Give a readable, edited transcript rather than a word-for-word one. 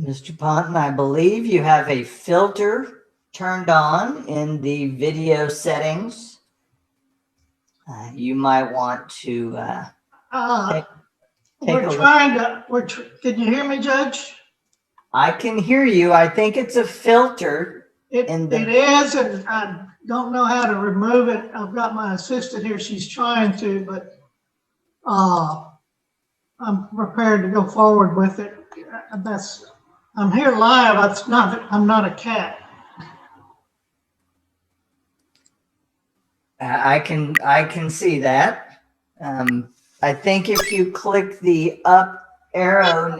Mr. Ponton, I believe you have a filter turned on in the video settings. You might want to take We're a look. trying to, can you hear me, Judge? I can hear you. I think it's a filter. It is, and I don't know how to remove it. I've got my assistant here. She's trying to, but I'm prepared to go forward with it. I'm here live. I'm not a CaT. I can see that. I think if you click the up arrow